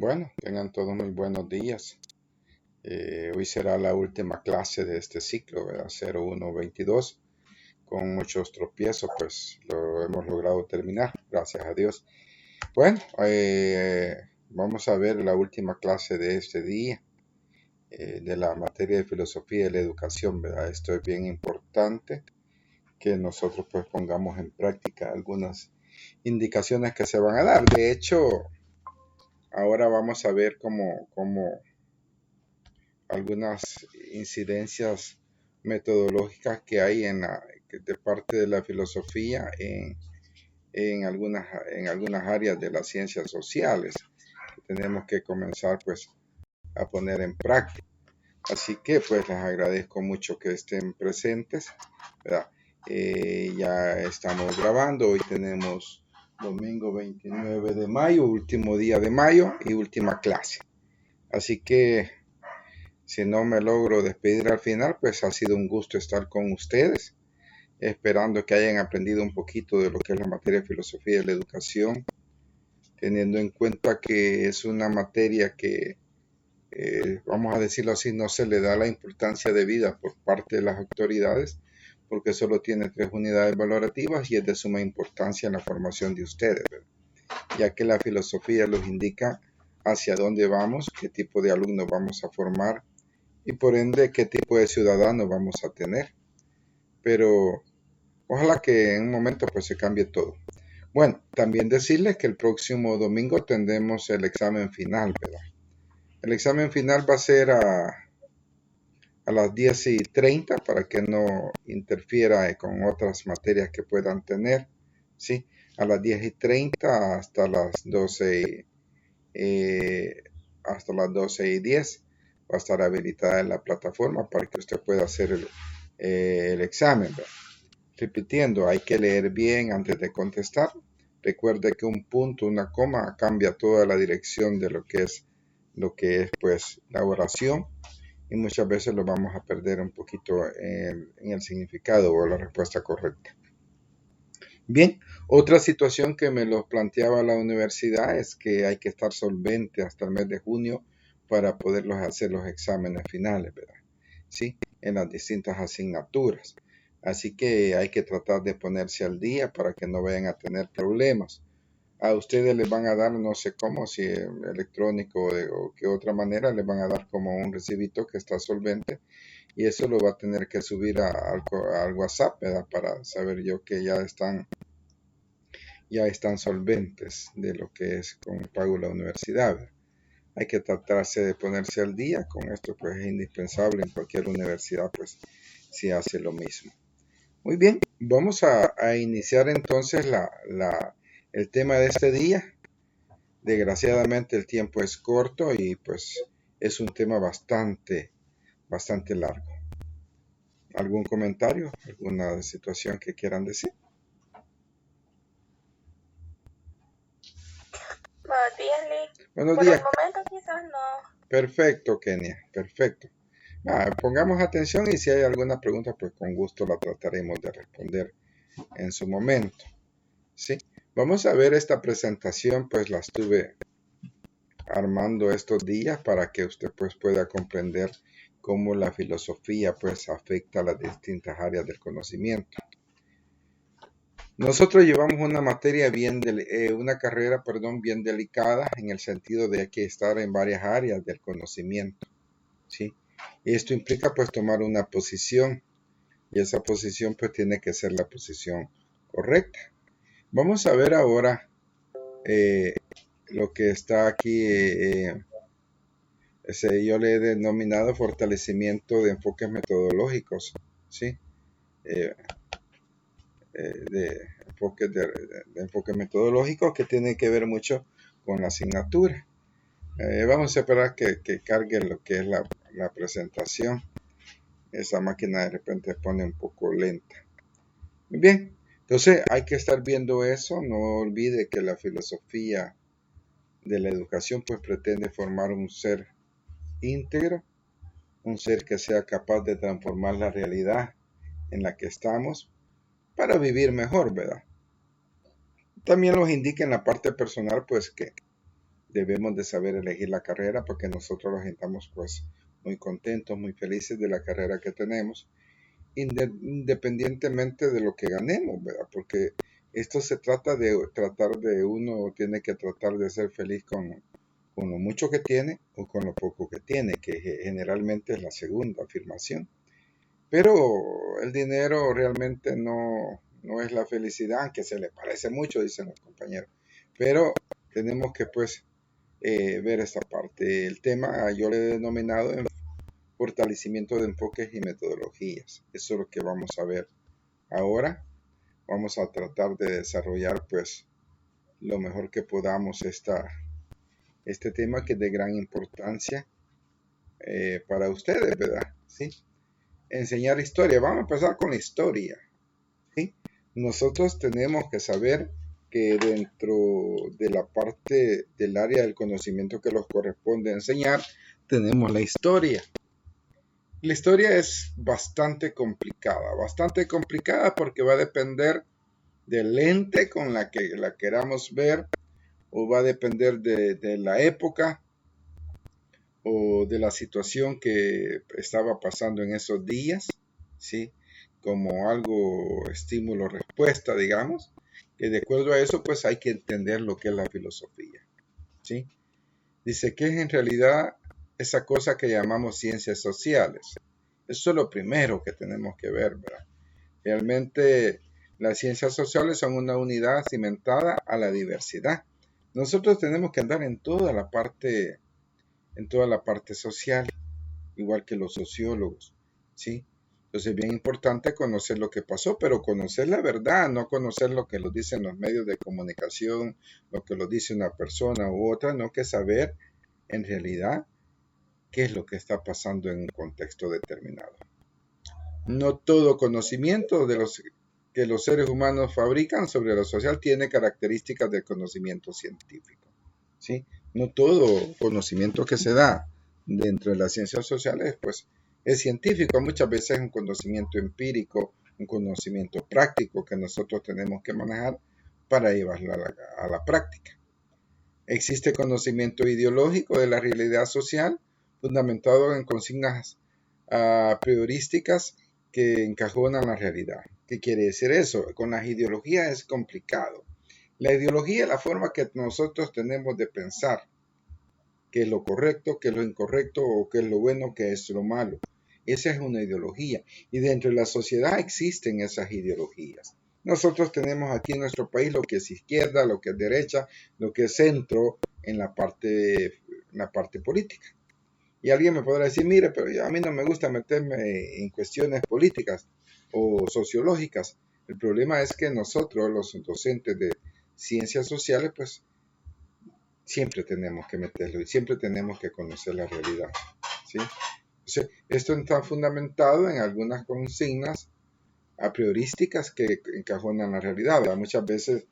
Bueno, tengan todos muy buenos días. Hoy será la última clase de este ciclo, ¿verdad? 0122. Con muchos tropiezos, pues lo hemos logrado terminar, gracias a Dios. Bueno, vamos a ver la última clase de este día, de la materia de filosofía de la educación, ¿verdad? Esto es bien importante, que nosotros pues pongamos en práctica algunas indicaciones que se van a dar. De hecho, ahora vamos a ver cómo algunas incidencias metodológicas que hay de parte de la filosofía en algunas áreas de las ciencias sociales que tenemos que comenzar pues a poner en práctica. Así que pues les agradezco mucho que estén presentes, ¿verdad? Ya estamos grabando, hoy tenemos domingo 29 de mayo, último día de mayo y última clase. Así que si no me logro despedir al final, pues ha sido un gusto estar con ustedes, esperando que hayan aprendido un poquito de lo que es la materia de filosofía de la educación, teniendo en cuenta que es una materia que, vamos a decirlo así, no se le da la importancia debida por parte de las autoridades, porque solo tiene 3 unidades valorativas y es de suma importancia en la formación de ustedes, ¿verdad? Ya que la filosofía los indica hacia dónde vamos, qué tipo de alumnos vamos a formar, y por ende qué tipo de ciudadanos vamos a tener. Pero ojalá que en un momento pues se cambie todo. Bueno, también decirles que el próximo domingo tendremos el examen final, ¿verdad? El examen final va a ser a las 10:30 para que no interfiera con otras materias que puedan tener, ¿sí? A las 10:30 hasta las 12, hasta las 12:10 va a estar habilitada en la plataforma para que usted pueda hacer el examen, ¿verdad? Repitiendo, hay que leer bien antes de contestar. Recuerde que un punto, una coma cambia toda la dirección de lo que es pues la oración, y muchas veces lo vamos a perder un poquito en el significado o la respuesta correcta. Bien, otra situación que me lo planteaba la universidad es que hay que estar solvente hasta el mes de junio para poderlos hacer los exámenes finales, ¿verdad? Sí, en las distintas asignaturas. Así que hay que tratar de ponerse al día para que no vayan a tener problemas. A ustedes les van a dar, no sé cómo, si electrónico o qué otra manera, les van a dar como un recibito que está solvente, y eso lo va a tener que subir al WhatsApp, ¿verdad? Para saber yo que ya están solventes de lo que es con el pago de la universidad, ¿verdad? Hay que tratarse de ponerse al día con esto, pues es indispensable en cualquier universidad, pues si hace lo mismo. Muy bien, vamos a iniciar entonces el tema de este día. Desgraciadamente el tiempo es corto y pues es un tema bastante largo. ¿Algún comentario? ¿Alguna situación que quieran decir? Buenos días, Lee. Buenos Por días. el momento quizás no. Perfecto, Kenia, perfecto. Pongamos atención y si hay alguna pregunta, pues con gusto la trataremos de responder en su momento. ¿Sí? Vamos a ver esta presentación, pues la estuve armando estos días para que usted pues pueda comprender cómo la filosofía pues afecta a las distintas áreas del conocimiento. Nosotros llevamos una materia una carrera bien delicada en el sentido de que estar en varias áreas del conocimiento, ¿sí? Y esto implica pues tomar una posición, y esa posición pues tiene que ser la posición correcta. Vamos a ver ahora lo que está aquí, yo le he denominado fortalecimiento de enfoques metodológicos, ¿sí? De enfoques metodológicos que tienen que ver mucho con la asignatura. Vamos a esperar que cargue lo que es la presentación. Esa máquina de repente pone un poco lenta. Muy bien, entonces hay que estar viendo eso. No olvide que la filosofía de la educación pues pretende formar un ser íntegro, un ser que sea capaz de transformar la realidad en la que estamos para vivir mejor, ¿verdad? También nos indica en la parte personal pues que debemos de saber elegir la carrera porque nosotros nos sintamos pues muy contentos, muy felices de la carrera que tenemos, independientemente de lo que ganemos, ¿verdad? Porque esto se trata de tratar de uno, tiene que tratar de ser feliz con lo mucho que tiene o con lo poco que tiene, que generalmente es la segunda afirmación. Pero el dinero realmente no es la felicidad, aunque se le parece mucho, dicen los compañeros. Pero tenemos que pues ver esta parte. El tema yo le he denominado en fortalecimiento de enfoques y metodologías. Eso es lo que vamos a ver ahora. Vamos a tratar de desarrollar pues lo mejor que podamos este tema que es de gran importancia para ustedes, ¿verdad? ¿Sí? Enseñar historia. Vamos a empezar con la historia. ¿Sí? Nosotros tenemos que saber que dentro de la parte del área del conocimiento que nos corresponde enseñar, tenemos la historia. La historia es bastante complicada porque va a depender del lente con la que la queramos ver, o va a depender de la época o de la situación que estaba pasando en esos días, ¿sí? Como algo estímulo-respuesta, digamos, que de acuerdo a eso, pues hay que entender lo que es la filosofía, ¿sí? Dice que es en realidad esa cosa que llamamos ciencias sociales. Eso es lo primero que tenemos que ver, ¿verdad? Realmente las ciencias sociales son una unidad cimentada a la diversidad. Nosotros tenemos que andar en toda la parte social, igual que los sociólogos, ¿sí? Entonces es bien importante conocer lo que pasó, pero conocer la verdad, no conocer lo que lo dicen los medios de comunicación, lo que lo dice una persona u otra, no, que saber en realidad qué es lo que está pasando en un contexto determinado. No todo conocimiento que los seres humanos fabrican sobre lo social tiene características del conocimiento científico, ¿sí? No todo conocimiento que se da dentro de las ciencias sociales pues es científico, muchas veces es un conocimiento empírico, un conocimiento práctico que nosotros tenemos que manejar para llevarlo a la práctica. Existe conocimiento ideológico de la realidad social fundamentado en consignas priorísticas que encajonan la realidad. ¿Qué quiere decir eso? Con las ideologías es complicado. La ideología es la forma que nosotros tenemos de pensar qué es lo correcto, qué es lo incorrecto, o qué es lo bueno, qué es lo malo. Esa es una ideología. Y dentro de la sociedad existen esas ideologías. Nosotros tenemos aquí en nuestro país lo que es izquierda, lo que es derecha, lo que es centro en la parte política. Y alguien me podrá decir, mire, pero a mí no me gusta meterme en cuestiones políticas o sociológicas. El problema es que nosotros, los docentes de ciencias sociales, pues siempre tenemos que meterlo y siempre tenemos que conocer la realidad, ¿sí? Entonces, esto está fundamentado en algunas consignas a priorísticas que encajonan la realidad, ¿verdad? Muchas veces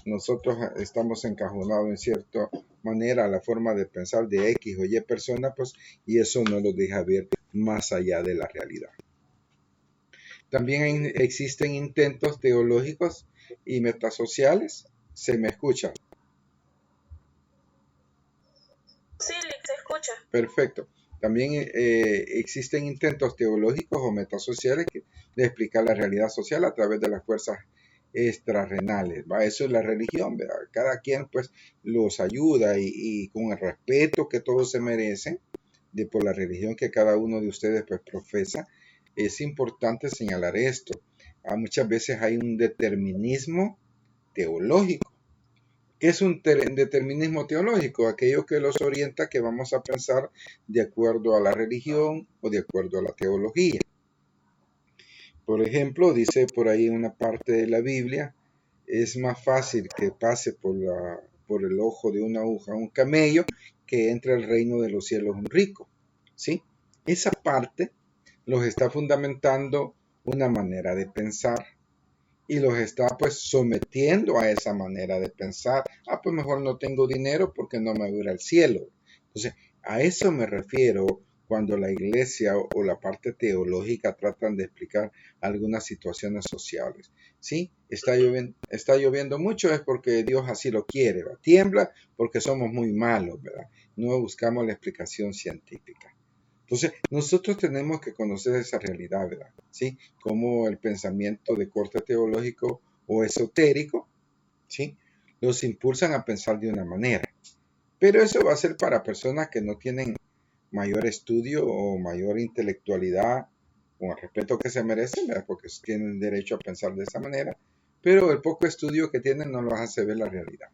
nosotros estamos encajonados en cierta manera a la forma de pensar de X o Y persona, pues, y eso no lo deja ver más allá de la realidad. También existen intentos teológicos y metasociales. ¿Se me escucha? Sí, Lick, se escucha. Perfecto. También existen intentos teológicos o metasociales de explicar la realidad social a través de las fuerzas extrarrenales, ¿va? Eso es la religión, ¿verdad? Cada quien pues los ayuda y con el respeto que todos se merecen por la religión que cada uno de ustedes pues profesa, es importante señalar esto. Muchas veces hay un determinismo teológico. ¿Qué es un determinismo teológico? Aquello que los orienta que vamos a pensar de acuerdo a la religión o de acuerdo a la teología. Por ejemplo, dice por ahí en una parte de la Biblia, es más fácil que pase por el ojo de una aguja un camello que entre al reino de los cielos un rico, ¿sí? Esa parte los está fundamentando una manera de pensar y los está pues sometiendo a esa manera de pensar. Pues mejor no tengo dinero porque no me voy a ir al cielo. Entonces, a eso me refiero cuando la iglesia o la parte teológica tratan de explicar algunas situaciones sociales. ¿Sí? Está lloviendo mucho es porque Dios así lo quiere, ¿verdad? Tiembla porque somos muy malos, ¿verdad? No buscamos la explicación científica. Entonces, nosotros tenemos que conocer esa realidad, ¿verdad? ¿Sí? Como el pensamiento de corte teológico o esotérico, ¿sí? Los impulsan a pensar de una manera. Pero eso va a ser para personas que no tienen mayor estudio o mayor intelectualidad, con el respeto que se merecen, ¿verdad? Porque tienen derecho a pensar de esa manera, pero el poco estudio que tienen no los hace ver la realidad.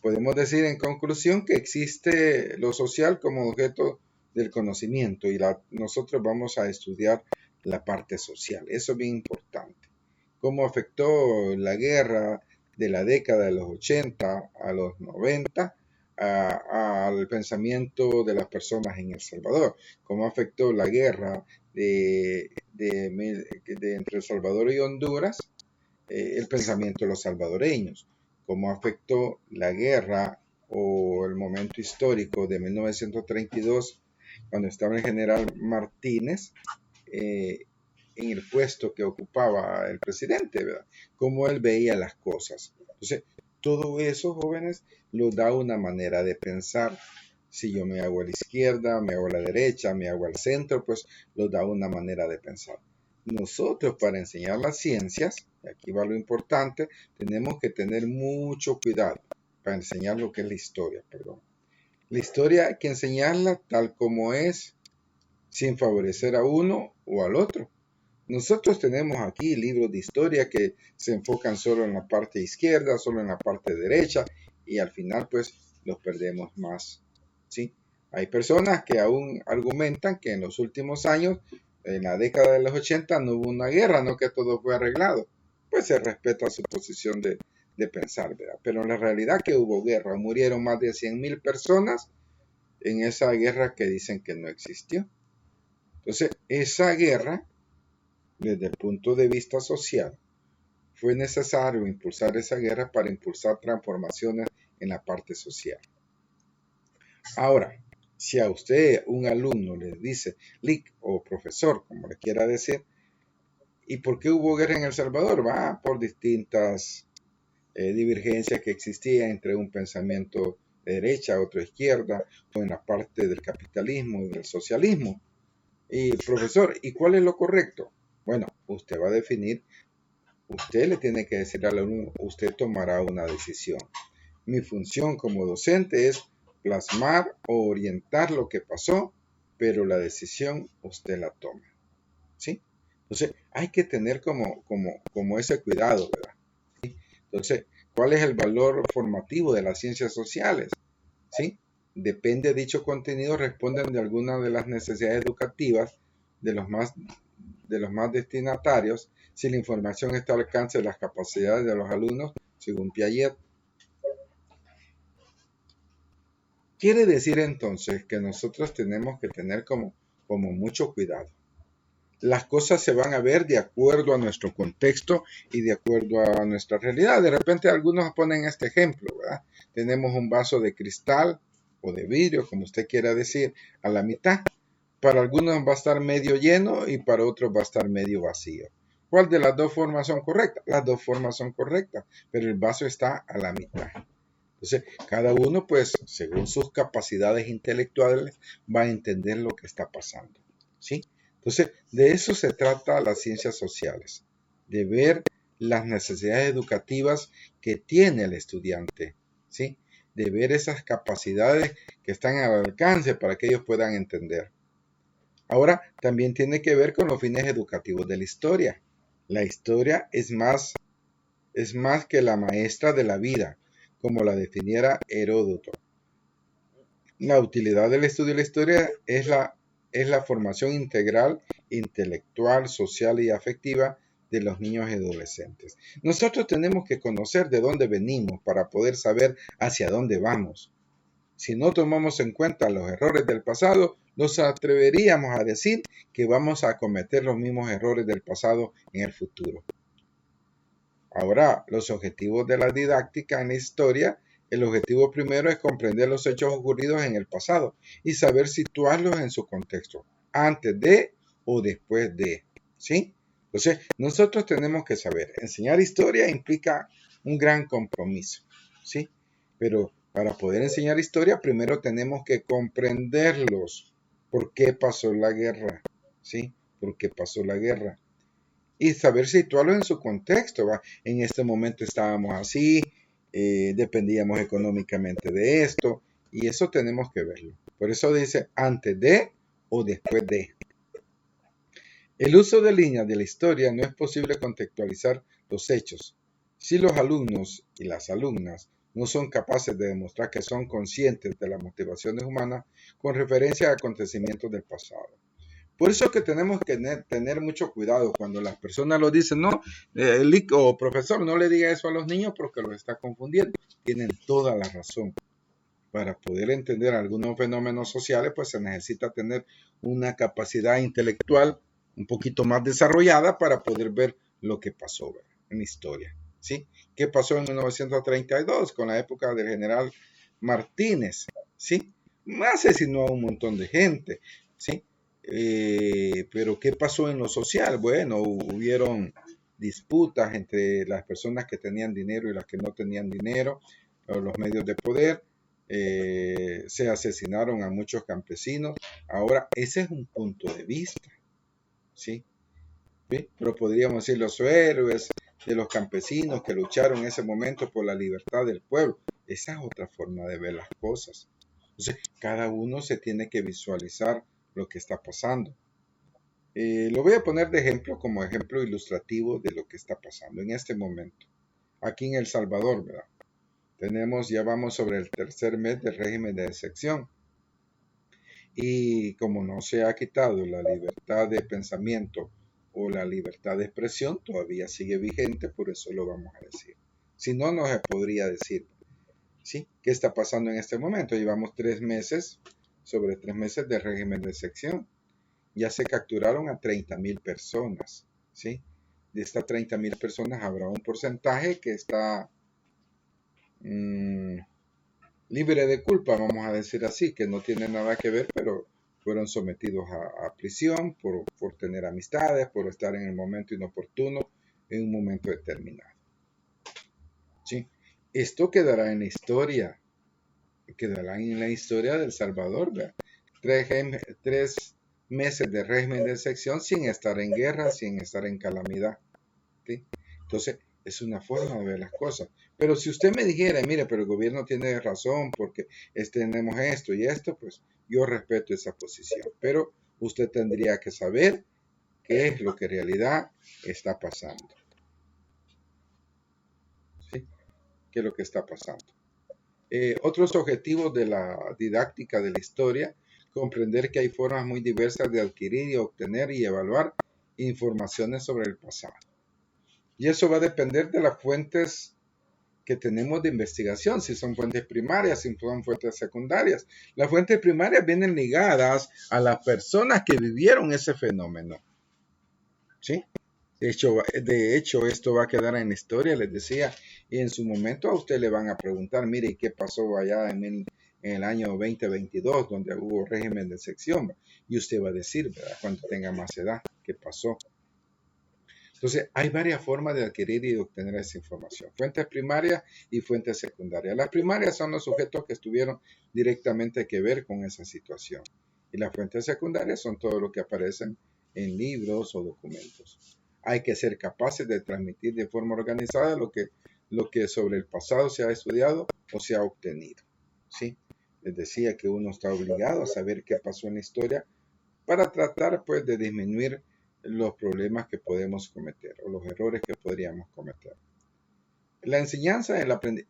Podemos decir en conclusión que existe lo social como objeto del conocimiento y nosotros vamos a estudiar la parte social. Eso es bien importante. Cómo afectó la guerra de la década de los 80 a los 90 al pensamiento de las personas en El Salvador. Cómo afectó la guerra entre El Salvador y Honduras el pensamiento de los salvadoreños, cómo afectó la guerra o el momento histórico de 1932, cuando estaba el general Martínez en el puesto que ocupaba el presidente, ¿verdad? Cómo él veía las cosas. Entonces, todo eso, jóvenes, lo da una manera de pensar. Si yo me hago a la izquierda, me hago a la derecha, me hago al centro, pues lo da una manera de pensar. Nosotros para enseñar las ciencias, y aquí va lo importante, tenemos que tener mucho cuidado para enseñar lo que es la historia, perdón. La historia hay que enseñarla tal como es, sin favorecer a uno o al otro. Nosotros tenemos aquí libros de historia que se enfocan solo en la parte izquierda, solo en la parte derecha, y al final pues los perdemos más, ¿sí? Hay personas que aún argumentan que en los últimos años, en la década de los 80, no hubo una guerra, no que todo fue arreglado. Pues se respeta su posición de pensar, ¿verdad? Pero en la realidad que hubo guerra, murieron más de 100,000 personas en esa guerra que dicen que no existió. Entonces, esa guerra, desde el punto de vista social, fue necesario impulsar esa guerra para impulsar transformaciones en la parte social. Ahora, si a usted, un alumno, le dice, Lic o profesor, como le quiera decir, ¿y por qué hubo guerra en El Salvador? Va por distintas divergencias que existían entre un pensamiento de derecha, otro de izquierda, o en la parte del capitalismo y del socialismo. Y profesor, ¿y cuál es lo correcto? Bueno, usted va a definir, usted le tiene que decir al alumno, usted tomará una decisión. Mi función como docente es plasmar o orientar lo que pasó, pero la decisión usted la toma. ¿Sí? Entonces, hay que tener como ese cuidado, ¿verdad? ¿Sí? Entonces, ¿cuál es el valor formativo de las ciencias sociales? ¿Sí? Depende de dicho contenido, responden de algunas de las necesidades educativas de los más destinatarios, si la información está al alcance de las capacidades de los alumnos, según Piaget. Quiere decir entonces que nosotros tenemos que tener como mucho cuidado. Las cosas se van a ver de acuerdo a nuestro contexto y de acuerdo a nuestra realidad. De repente algunos ponen este ejemplo, ¿verdad? Tenemos un vaso de cristal o de vidrio, como usted quiera decir, a la mitad. Para algunos va a estar medio lleno y para otros va a estar medio vacío. ¿Cuál de las dos formas son correctas? Las dos formas son correctas, pero el vaso está a la mitad. Entonces, cada uno, pues, según sus capacidades intelectuales, va a entender lo que está pasando, ¿sí? Entonces, de eso se trata las ciencias sociales, de ver las necesidades educativas que tiene el estudiante, ¿sí? De ver esas capacidades que están al alcance para que ellos puedan entender. Ahora, también tiene que ver con los fines educativos de la historia. La historia es más que la maestra de la vida, como la definiera Heródoto. La utilidad del estudio de la historia es la formación integral, intelectual, social y afectiva de los niños y adolescentes. Nosotros tenemos que conocer de dónde venimos para poder saber hacia dónde vamos. Si no tomamos en cuenta los errores del pasado, nos atreveríamos a decir que vamos a cometer los mismos errores del pasado en el futuro. Ahora, los objetivos de la didáctica en la historia El objetivo primero es comprender los hechos ocurridos en el pasado y saber situarlos en su contexto, antes de o después de, ¿sí? Entonces, nosotros tenemos que saber, enseñar historia implica un gran compromiso, ¿sí? Pero para poder enseñar historia, primero tenemos que comprenderlos. ¿Por qué pasó la guerra? ¿Sí? ¿Por qué pasó la guerra? Y saber situarlo en su contexto, ¿va? En este momento estábamos así, dependíamos económicamente de esto, y eso tenemos que verlo. Por eso dice antes de o después de. El uso de líneas de la historia no es posible contextualizar los hechos si los alumnos y las alumnas no son capaces de demostrar que son conscientes de las motivaciones humanas con referencia a acontecimientos del pasado. Por eso que tenemos que tener mucho cuidado cuando las personas lo dicen, no, o profesor, no le diga eso a los niños porque los está confundiendo. Tienen toda la razón. Para poder entender algunos fenómenos sociales, pues se necesita tener una capacidad intelectual un poquito más desarrollada para poder ver lo que pasó, ¿verdad? En la historia. ¿Sí? ¿Qué pasó en 1932 con la época del general Martínez? ¿Sí? Asesinó a un montón de gente. ¿Sí? Pero ¿qué pasó en lo social? Bueno, hubieron disputas entre las personas que tenían dinero y las que no tenían dinero, los medios de poder. Se asesinaron a muchos campesinos. Ahora, ese es un punto de vista, ¿sí? ¿Sí? Pero podríamos decir los héroes de los campesinos que lucharon en ese momento por la libertad del pueblo. Esa es otra forma de ver las cosas. Entonces, cada uno se tiene que visualizar lo que está pasando. Lo voy a poner de ejemplo como ejemplo ilustrativo de lo que está pasando en este momento. Aquí en El Salvador, ¿verdad? Ya vamos sobre el tercer mes del régimen de excepción. Y como no se ha quitado la libertad de pensamiento o la libertad de expresión, todavía sigue vigente, por eso lo vamos a decir. Si no, no se podría decir, ¿sí? ¿Qué está pasando en este momento? Llevamos 3 meses, sobre 3 meses de régimen de excepción. Ya se capturaron a 30,000 personas, ¿sí? De estas 30,000 personas habrá un porcentaje que está libre de culpa, vamos a decir así, que no tiene nada que ver, pero fueron sometidos a prisión por tener amistades, por estar en el momento inoportuno, en un momento determinado. ¿Sí? Esto quedará en la historia, de El Salvador, ¿verdad? 3 meses de régimen de excepción sin estar en guerra, sin estar en calamidad. ¿Sí? Entonces, es una forma de ver las cosas. Pero si usted me dijera, mire, pero el gobierno tiene razón porque tenemos esto y esto, pues yo respeto esa posición. Pero usted tendría que saber qué es lo que en realidad está pasando. ¿Sí? ¿Qué es lo que está pasando? Otros objetivos de la didáctica de la historia, comprender que hay formas muy diversas de adquirir y obtener y evaluar informaciones sobre el pasado. Y eso va a depender de las fuentes que tenemos de investigación, si son fuentes primarias, si son fuentes secundarias. Las fuentes primarias vienen ligadas a las personas que vivieron ese fenómeno. ¿Sí? De hecho, esto va a quedar en la historia, les decía, y en su momento a usted le van a preguntar, mire, ¿qué pasó allá en el año 2022, donde hubo régimen de excepción? Y usted va a decir, ¿verdad? Cuando tenga más edad, ¿qué pasó? Entonces, hay varias formas de adquirir y de obtener esa información. Fuentes primarias y fuentes secundarias. Las primarias son los sujetos que estuvieron directamente que ver con esa situación. Y las fuentes secundarias son todo lo que aparecen en libros o documentos. Hay que ser capaces de transmitir de forma organizada lo que sobre el pasado se ha estudiado o se ha obtenido. ¿Sí? Les decía que uno está obligado a saber qué pasó en la historia para tratar pues de disminuir los problemas que podemos cometer o los errores que podríamos cometer. La enseñanza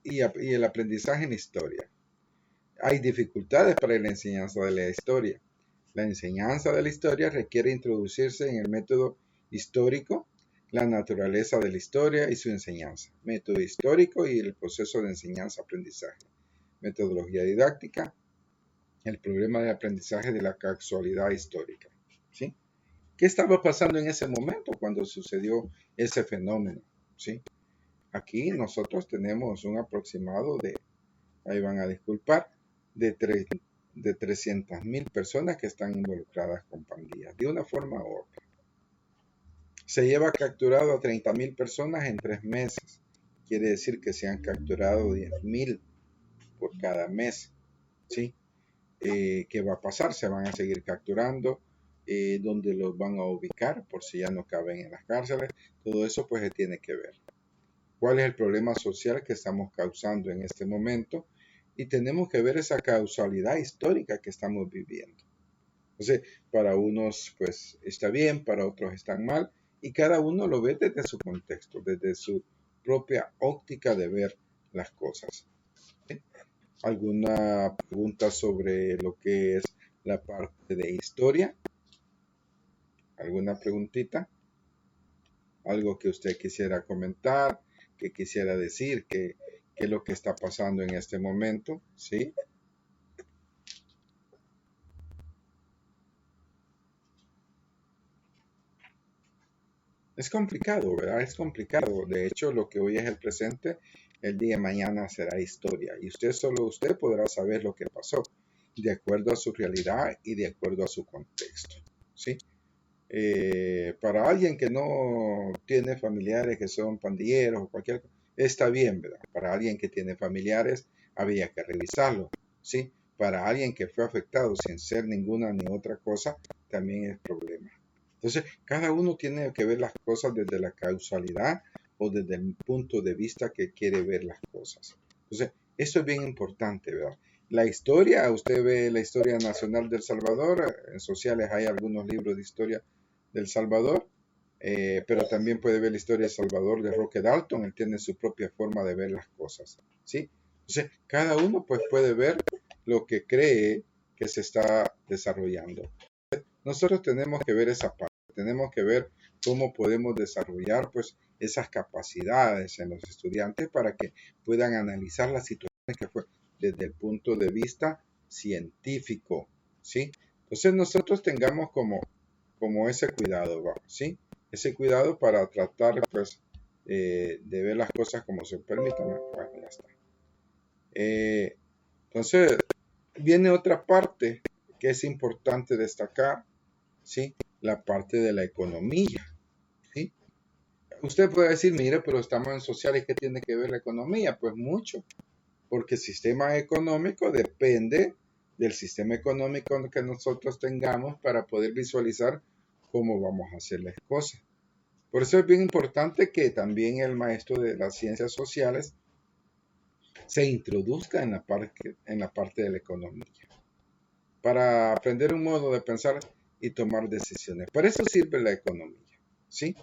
y el aprendizaje en historia. Hay dificultades para la enseñanza de la historia. La enseñanza de la historia requiere introducirse en el método histórico, la naturaleza de la historia y su enseñanza, método histórico y el proceso de enseñanza-aprendizaje, metodología didáctica, el problema de aprendizaje de la casualidad histórica. ¿Sí? ¿Qué estaba pasando en ese momento cuando sucedió ese fenómeno? ¿Sí? Aquí nosotros tenemos un aproximado ahí van a disculpar, de 300,000 personas que están involucradas con pandillas, de una forma u otra. Se lleva capturado a 30,000 personas en 3 meses. Quiere decir que se han capturado 10,000 por cada mes. ¿Sí? ¿Qué va a pasar? Se van a seguir capturando. ¿Dónde los van a ubicar? Por si ya no caben en las cárceles. Todo eso pues se tiene que ver. ¿Cuál es el problema social que estamos causando en este momento? Y tenemos que ver esa causalidad histórica que estamos viviendo. Entonces, para unos pues está bien, para otros están mal, y cada uno lo ve desde su contexto, desde su propia óptica de ver las cosas. ¿Sí? ¿Alguna pregunta sobre lo que es la parte de historia? ¿Alguna preguntita? ¿Algo que usted quisiera comentar, que quisiera decir, qué es lo que está pasando en este momento? ¿Sí? Es complicado, ¿verdad? Es complicado. De hecho, lo que hoy es el presente, el día de mañana será historia. Y solo usted podrá saber lo que pasó, de acuerdo a su realidad y de acuerdo a su contexto. ¿Sí? Para alguien que no tiene familiares que son pandilleros o cualquier cosa, está bien, ¿verdad? Para alguien que tiene familiares, había que revisarlo. ¿Sí? Para alguien que fue afectado sin ser ninguna ni otra cosa, también es problema. Entonces, cada uno tiene que ver las cosas desde la causalidad o desde el punto de vista que quiere ver las cosas. Entonces, eso es bien importante, ¿verdad? La historia, usted ve la historia nacional del Salvador, en sociales hay algunos libros de historia del Salvador, pero también puede ver la historia de Salvador de Roque Dalton, él tiene su propia forma de ver las cosas, ¿sí? Entonces, cada uno pues puede ver lo que cree que se está desarrollando. Nosotros tenemos que ver esa parte, tenemos que ver cómo podemos desarrollar pues esas capacidades en los estudiantes para que puedan analizar las situaciones que fue desde el punto de vista científico, ¿sí? Entonces nosotros tengamos como ese cuidado, ¿sí? Ese cuidado para tratar pues de ver las cosas como se permitan. Bueno, ya está. Entonces viene otra parte que es importante destacar, ¿sí? La parte de la economía, ¿sí? Usted puede decir, mire, pero estamos en sociales, ¿qué tiene que ver la economía? Pues mucho, porque el sistema económico depende del sistema económico que nosotros tengamos para poder visualizar cómo vamos a hacer las cosas. Por eso es bien importante que también el maestro de las ciencias sociales se introduzca en la parte de la economía, para aprender un modo de pensar y tomar decisiones. Para eso sirve la economía, ¿sí?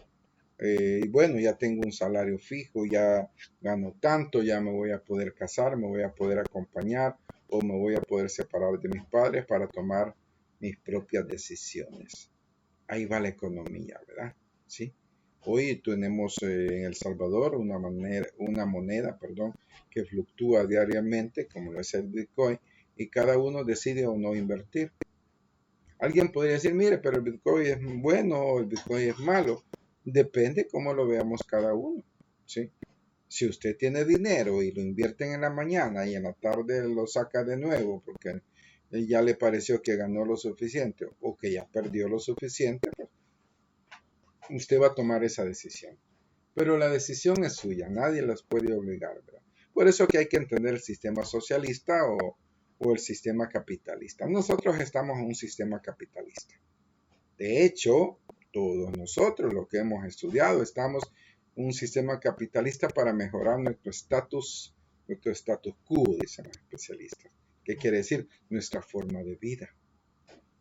Y bueno, ya tengo un salario fijo, ya gano tanto, ya me voy a poder casar, me voy a poder acompañar o me voy a poder separar de mis padres para tomar mis propias decisiones. Ahí va la economía, ¿verdad? ¿Sí? Hoy tenemos en El Salvador una moneda, que fluctúa diariamente, como lo es el Bitcoin, y cada uno decide o no invertir. Alguien podría decir, mire, pero el Bitcoin es bueno o el Bitcoin es malo. Depende cómo lo veamos cada uno, ¿sí? Si usted tiene dinero y lo invierte en la mañana y en la tarde lo saca de nuevo porque ya le pareció que ganó lo suficiente o que ya perdió lo suficiente, pues usted va a tomar esa decisión. Pero la decisión es suya, nadie las puede obligar, ¿verdad? Por eso que hay que entender el sistema socialista o el sistema capitalista. Nosotros estamos en un sistema capitalista. De hecho, todos nosotros, lo que hemos estudiado, estamos en un sistema capitalista para mejorar nuestro status quo, dicen los especialistas. ¿Qué quiere decir? Nuestra forma de vida.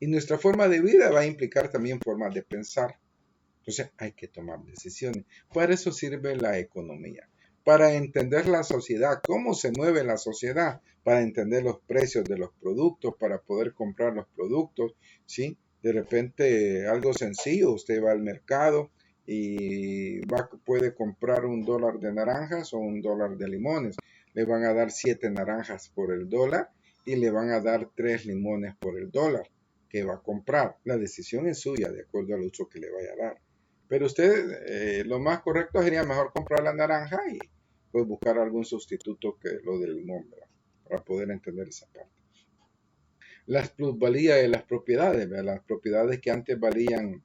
Y nuestra forma de vida va a implicar también formas de pensar. Entonces hay que tomar decisiones. Para eso sirve la economía. Para entender la sociedad, cómo se mueve la sociedad, para entender los precios de los productos, para poder comprar los productos, ¿sí? De repente, algo sencillo, usted va al mercado y puede comprar $1 de naranjas o $1 de limones. Le van a dar 7 naranjas por el dólar y le van a dar 3 limones por el dólar que va a comprar. La decisión es suya de acuerdo al uso que le vaya a dar. Pero usted, lo más correcto sería mejor comprar la naranja y pues buscar algún sustituto que lo del limón, ¿verdad? para poder entender esa parte. Las plusvalías de las propiedades, ¿verdad? Las propiedades que antes valían,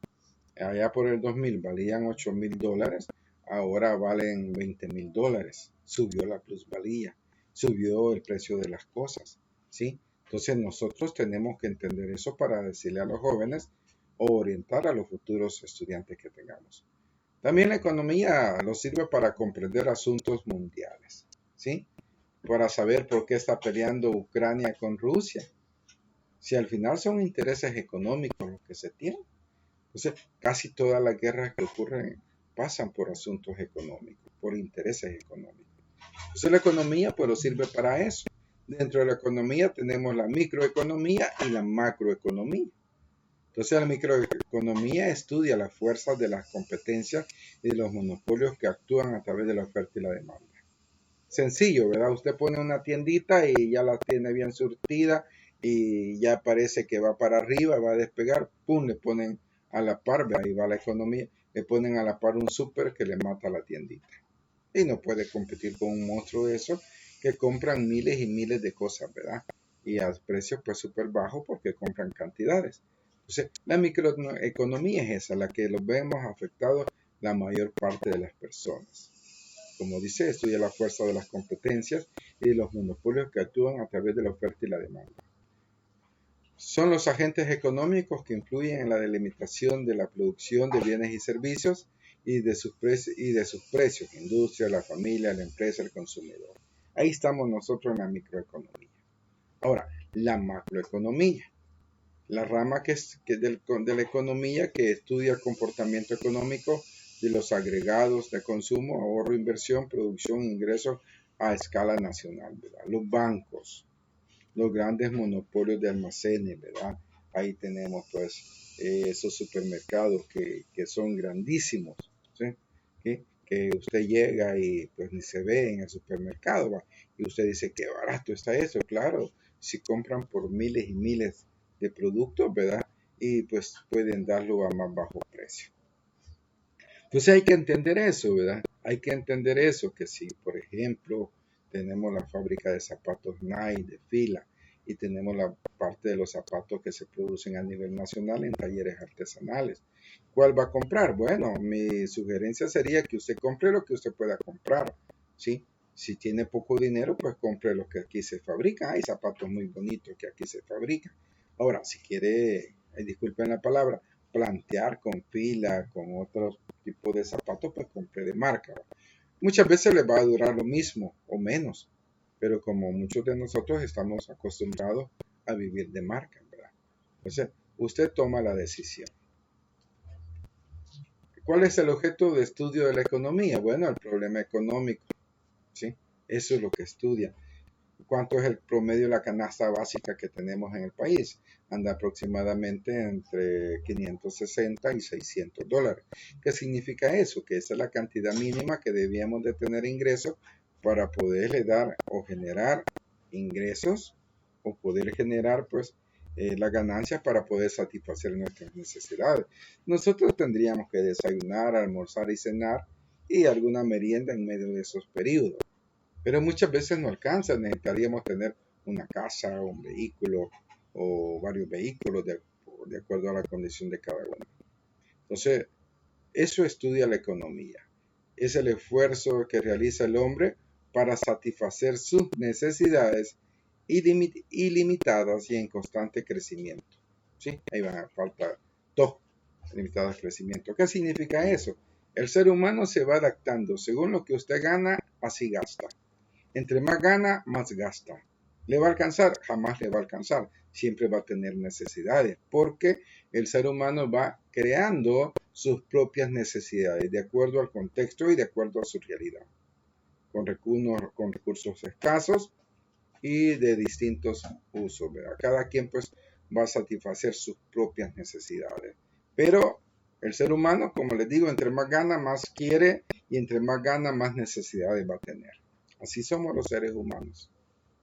allá por el 2000, valían $8,000, ahora valen $20,000. Subió la plusvalía, subió el precio de las cosas, ¿sí? Entonces nosotros tenemos que entender eso para decirle a los jóvenes o orientar a los futuros estudiantes que tengamos. También la economía nos sirve para comprender asuntos mundiales, ¿sí? Para saber por qué está peleando Ucrania con Rusia. Si al final son intereses económicos los que se tienen. Entonces, casi todas las guerras que ocurren pasan por asuntos económicos, por intereses económicos. Entonces, la economía pues nos sirve para eso. Dentro de la economía tenemos la microeconomía y la macroeconomía. Entonces, la microeconomía estudia las fuerzas de las competencias y de los monopolios que actúan a través de la oferta y la demanda. Sencillo, ¿verdad? Usted pone una tiendita y ya la tiene bien surtida y ya parece que va para arriba, va a despegar, pum, le ponen a la par, ahí va la economía, le ponen a la par un súper que le mata la tiendita. Y no puede competir con un monstruo de eso que compran miles y miles de cosas, ¿verdad? Y a precios pues súper bajos porque compran cantidades. Entonces, la microeconomía es esa, la que lo vemos afectado la mayor parte de las personas. Como dice, estudia la fuerza de las competencias y de los monopolios que actúan a través de la oferta y la demanda. Son los agentes económicos que influyen en la delimitación de la producción de bienes y servicios y de sus precios, la industria, la familia, la empresa, el consumidor. Ahí estamos nosotros en la microeconomía. Ahora, la macroeconomía, la rama de la economía que estudia el comportamiento económico de los agregados de consumo, ahorro, inversión, producción, ingresos a escala nacional, ¿verdad? Los bancos, los grandes monopolios de almacenes, ¿verdad? Ahí tenemos pues esos supermercados que son grandísimos, ¿sí? Que usted llega y pues ni se ve en el supermercado, ¿va? Y usted dice, qué barato está eso, claro, si compran por miles y miles de productos, ¿verdad? Y pues pueden darlo a más bajo precio. Entonces hay que entender eso, ¿verdad? Hay que entender eso, que si, por ejemplo, tenemos la fábrica de zapatos Nike de fila y tenemos la parte de los zapatos que se producen a nivel nacional en talleres artesanales. ¿Cuál va a comprar? Bueno, mi sugerencia sería que usted compre lo que usted pueda comprar, ¿sí? Si tiene poco dinero, pues compre lo que aquí se fabrica. Hay zapatos muy bonitos que aquí se fabrican. Ahora, si quiere, disculpen la palabra, plantear con fila, con otros tipos de zapatos, pues compre de marca. Muchas veces les va a durar lo mismo o menos, pero como muchos de nosotros estamos acostumbrados a vivir de marca, ¿verdad? Entonces, usted toma la decisión. ¿Cuál es el objeto de estudio de la economía? Bueno, el problema económico, ¿sí? Eso es lo que estudia. ¿Cuánto es el promedio de la canasta básica que tenemos en el país? Anda aproximadamente entre 560 y $600. ¿Qué significa eso? Que esa es la cantidad mínima que debíamos de tener ingresos para poderle dar o generar ingresos o poder generar pues las ganancias para poder satisfacer nuestras necesidades. Nosotros tendríamos que desayunar, almorzar y cenar y alguna merienda en medio de esos periodos. Pero muchas veces no alcanza, necesitaríamos tener una casa, un vehículo o varios vehículos de acuerdo a la condición de cada uno. Entonces, eso estudia la economía. Es el esfuerzo que realiza el hombre para satisfacer sus necesidades ilimitadas y en constante crecimiento. ¿Sí? Ahí van a faltar dos limitadas de crecimiento. ¿Qué significa eso? El ser humano se va adaptando. Según lo que usted gana, así gasta. Entre más gana, más gasta. ¿Le va a alcanzar? Jamás le va a alcanzar. Siempre va a tener necesidades, porque el ser humano va creando sus propias necesidades de acuerdo al contexto y de acuerdo a su realidad, con recursos escasos y de distintos usos, ¿verdad? Cada quien pues va a satisfacer sus propias necesidades. Pero el ser humano, como les digo, entre más gana, más quiere, y entre más gana, más necesidades va a tener. Así somos los seres humanos,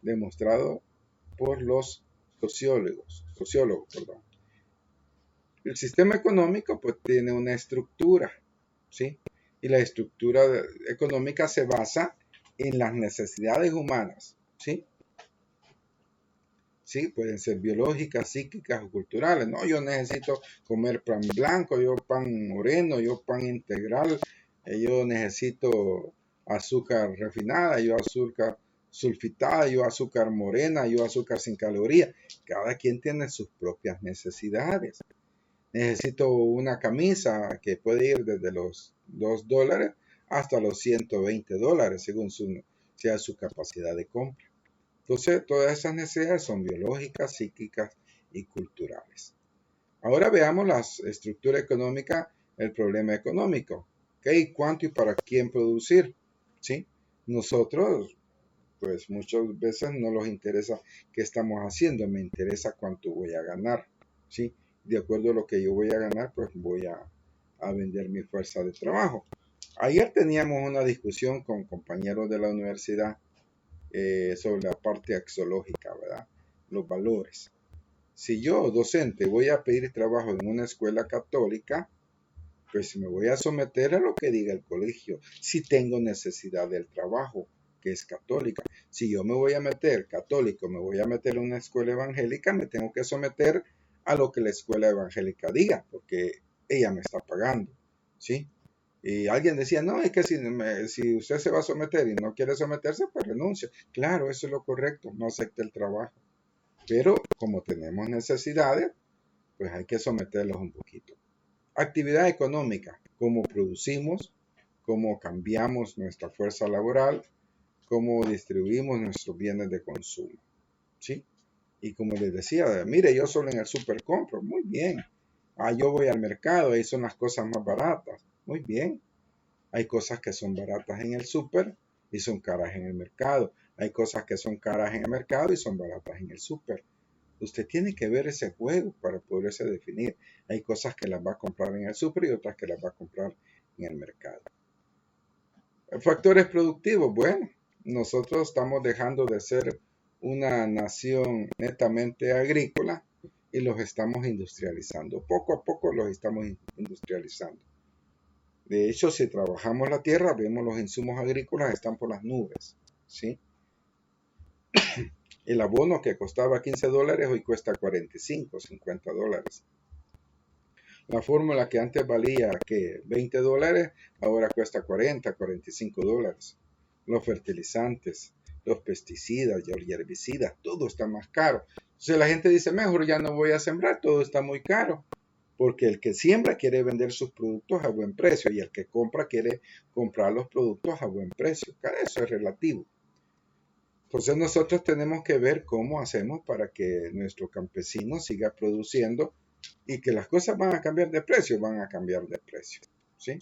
demostrado por los sociólogos. El sistema económico pues tiene una estructura, ¿sí? Y la estructura económica se basa en las necesidades humanas, ¿sí? ¿sí? Pueden ser biológicas, psíquicas o culturales. No, yo necesito comer pan blanco, yo pan moreno, yo pan integral, yo necesito azúcar refinada, yo azúcar sulfitada, yo azúcar morena, yo azúcar sin calorías. Cada quien tiene sus propias necesidades. Necesito una camisa que puede ir desde los $2 hasta los $120, según sea su capacidad de compra. Entonces, todas esas necesidades son biológicas, psíquicas y culturales. Ahora veamos la estructura económica, el problema económico. ¿Okay? ¿Cuánto y para quién producir? ¿Sí? Nosotros, pues muchas veces no nos interesa qué estamos haciendo, me interesa cuánto voy a ganar. ¿Sí? De acuerdo a lo que yo voy a ganar, pues voy a vender mi fuerza de trabajo. Ayer teníamos una discusión con compañeros de la universidad sobre la parte axiológica, ¿verdad? Los valores. Si yo, docente, voy a pedir trabajo en una escuela católica, pues me voy a someter a lo que diga el colegio, si tengo necesidad del trabajo, que es católica. Si yo me voy a meter católico, me voy a meter en una escuela evangélica, me tengo que someter a lo que la escuela evangélica diga, porque ella me está pagando, ¿sí? Y alguien decía, no, es que si usted se va a someter y no quiere someterse, pues renuncia. Claro, eso es lo correcto, no acepte el trabajo. Pero como tenemos necesidades, pues hay que someterlos un poquito. Actividad económica, cómo producimos, cómo cambiamos nuestra fuerza laboral, cómo distribuimos nuestros bienes de consumo, ¿sí? Y como les decía, mire, yo solo en el súper compro, muy bien. Yo voy al mercado, ahí son las cosas más baratas, muy bien. Hay cosas que son baratas en el súper y son caras en el mercado. Hay cosas que son caras en el mercado y son baratas en el súper. Usted tiene que ver ese juego para poderse definir. Hay cosas que las va a comprar en el súper y otras que las va a comprar en el mercado. Factores productivos. Bueno, nosotros estamos dejando de ser una nación netamente agrícola y los estamos industrializando. Poco a poco los estamos industrializando. De hecho, si trabajamos la tierra, vemos los insumos agrícolas están por las nubes, ¿sí? El abono que costaba $15 hoy cuesta 45, $50. La fórmula que antes valía que $20, ahora cuesta 40, $45. Los fertilizantes, los pesticidas y los herbicidas, todo está más caro. Entonces la gente dice, mejor ya no voy a sembrar, todo está muy caro. Porque el que siembra quiere vender sus productos a buen precio y el que compra quiere comprar los productos a buen precio. Eso es relativo. Entonces nosotros tenemos que ver cómo hacemos para que nuestro campesino siga produciendo y que las cosas van a cambiar de precio, ¿sí?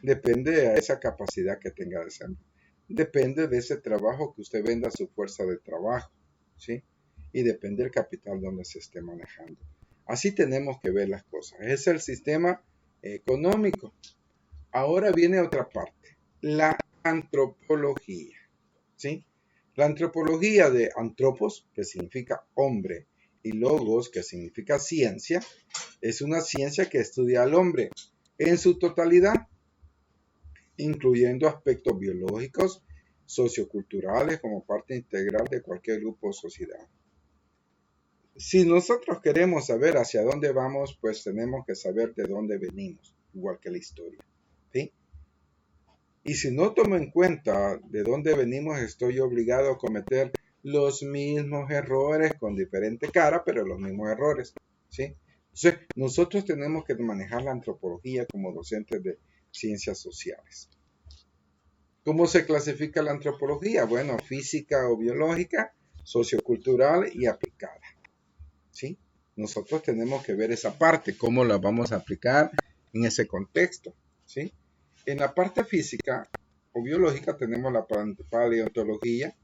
Depende de esa capacidad que tenga de sembra. Depende de ese trabajo que usted venda su fuerza de trabajo, ¿sí? Y depende del capital donde se esté manejando. Así tenemos que ver las cosas. Es el sistema económico. Ahora viene otra parte, la antropología, ¿sí? La antropología de antropos, que significa hombre, y logos, que significa ciencia, es una ciencia que estudia al hombre en su totalidad, incluyendo aspectos biológicos, socioculturales, como parte integral de cualquier grupo o sociedad. Si nosotros queremos saber hacia dónde vamos, pues tenemos que saber de dónde venimos, igual que la historia, ¿sí? Y si no tomo en cuenta de dónde venimos, estoy obligado a cometer los mismos errores con diferente cara, pero los mismos errores, ¿sí? Entonces, nosotros tenemos que manejar la antropología como docentes de ciencias sociales. ¿Cómo se clasifica la antropología? Bueno, física o biológica, sociocultural y aplicada, ¿sí? Nosotros tenemos que ver esa parte, cómo la vamos a aplicar en ese contexto, ¿sí? En la parte física o biológica tenemos la paleontología,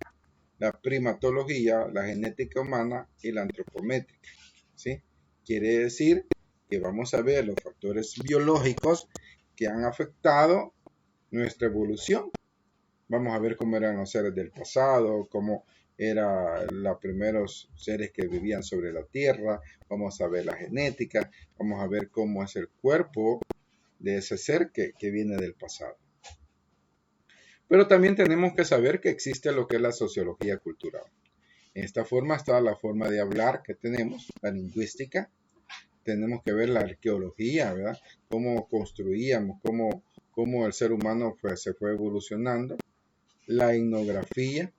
la primatología, la genética humana y la antropométrica, ¿sí? Quiere decir que vamos a ver los factores biológicos que han afectado nuestra evolución. Vamos a ver cómo eran los seres del pasado, cómo eran los primeros seres que vivían sobre la Tierra. Vamos a ver la genética, vamos a ver cómo es el cuerpo de ese ser que viene del pasado. Pero también tenemos que saber que existe lo que es la sociología cultural. En esta forma está la forma de hablar que tenemos, la lingüística. Tenemos que ver la arqueología, ¿verdad? Cómo construíamos, cómo el ser humano se fue evolucionando. La etnografía,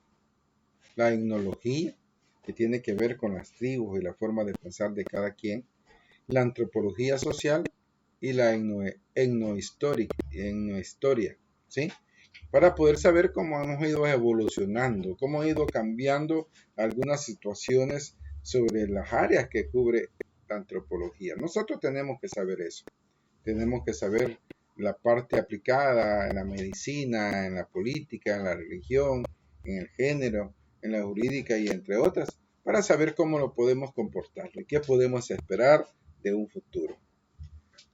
la etnología, que tiene que ver con las tribus y la forma de pensar de cada quien. La antropología social y la etnohistoria, ¿sí? Para poder saber cómo hemos ido evolucionando, cómo ha ido cambiando algunas situaciones sobre las áreas que cubre la antropología. Nosotros tenemos que saber eso. Tenemos que saber la parte aplicada en la medicina, en la política, en la religión, en el género, en la jurídica y entre otras, para saber cómo lo podemos comportar y qué podemos esperar de un futuro.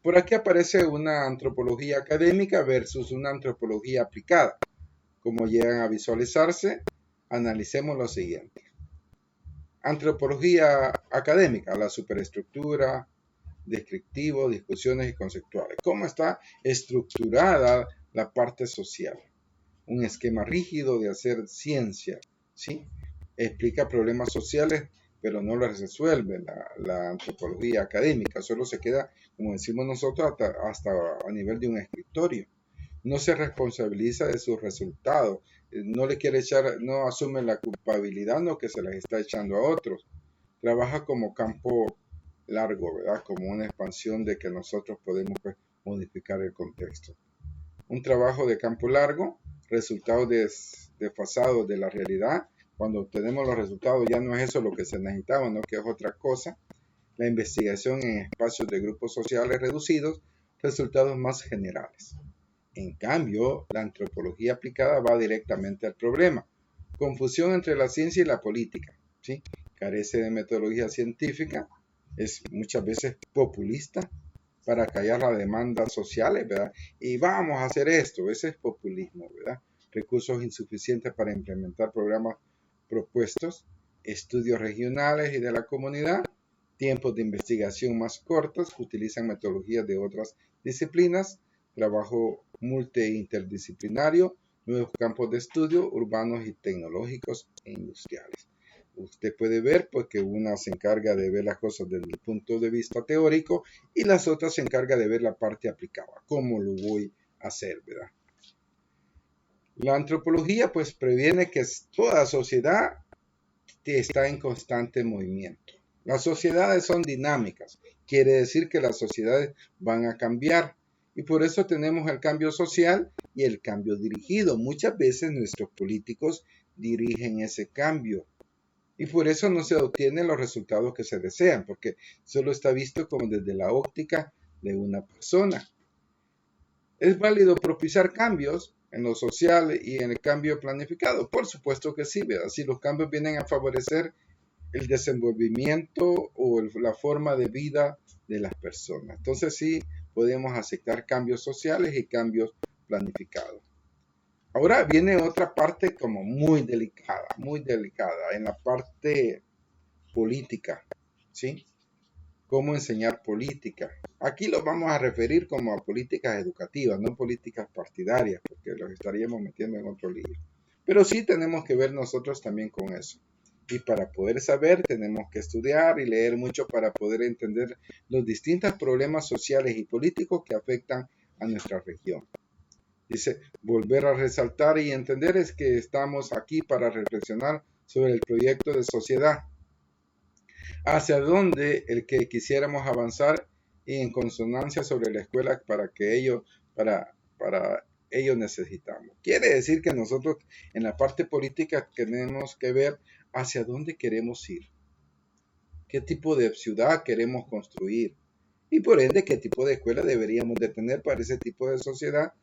Por aquí aparece una antropología académica versus una antropología aplicada. Como llegan a visualizarse, analicemos lo siguiente. Antropología académica, la superestructura, descriptivo, discusiones y conceptuales. ¿Cómo está estructurada la parte social? Un esquema rígido de hacer ciencia, ¿sí? Explica problemas sociales, pero no los resuelve la antropología académica. Solo se queda, como decimos nosotros, hasta a nivel de un escritorio. No se responsabiliza de sus resultados, no le quiere echar, no asume la culpabilidad, no que se les está echando a otros. Trabaja como campo largo, ¿verdad? Como una expansión de que nosotros podemos modificar el contexto. Un trabajo de campo largo, resultados desfasados de la realidad. Cuando obtenemos los resultados ya no es eso lo que se necesitaba, no que es otra cosa. La investigación en espacios de grupos sociales reducidos, resultados más generales. En cambio, la antropología aplicada va directamente al problema. Confusión entre la ciencia y la política, ¿sí? Carece de metodología científica, es muchas veces populista para callar las demandas sociales, ¿verdad? Y vamos a hacer esto, ese es populismo, ¿verdad? Recursos insuficientes para implementar programas propuestos, estudios regionales y de la comunidad, tiempos de investigación más cortos, utilizan metodologías de otras disciplinas, trabajo multi-interdisciplinario, nuevos campos de estudio urbanos y tecnológicos e industriales. Usted puede ver pues que una se encarga de ver las cosas desde el punto de vista teórico y las otras se encarga de ver la parte aplicada. ¿Cómo lo voy a hacer, verdad? La antropología pues previene que toda sociedad está en constante movimiento. Las sociedades son dinámicas, quiere decir que las sociedades van a cambiar y por eso tenemos el cambio social y el cambio dirigido. Muchas veces nuestros políticos dirigen ese cambio y por eso no se obtienen los resultados que se desean, porque solo está visto como desde la óptica de una persona. ¿Es válido propiciar cambios en lo social y en el cambio planificado? Por supuesto que sí, ¿verdad? Si los cambios vienen a favorecer el desenvolvimiento o la forma de vida de las personas. Entonces sí podemos aceptar cambios sociales y cambios planificados. Ahora viene otra parte como muy delicada en la parte política, ¿sí? ¿Cómo enseñar política? Aquí lo vamos a referir como a políticas educativas, no políticas partidarias, porque los estaríamos metiendo en otro lío. Pero sí tenemos que ver nosotros también con eso. Y para poder saber tenemos que estudiar y leer mucho para poder entender los distintos problemas sociales y políticos que afectan a nuestra región. Dice, volver a resaltar y entender es que estamos aquí para reflexionar sobre el proyecto de sociedad, hacia dónde el que quisiéramos avanzar y en consonancia sobre la escuela para ello necesitamos. Quiere decir que nosotros en la parte política tenemos que ver hacia dónde queremos ir, qué tipo de ciudad queremos construir y por ende qué tipo de escuela deberíamos de tener para ese tipo de sociedad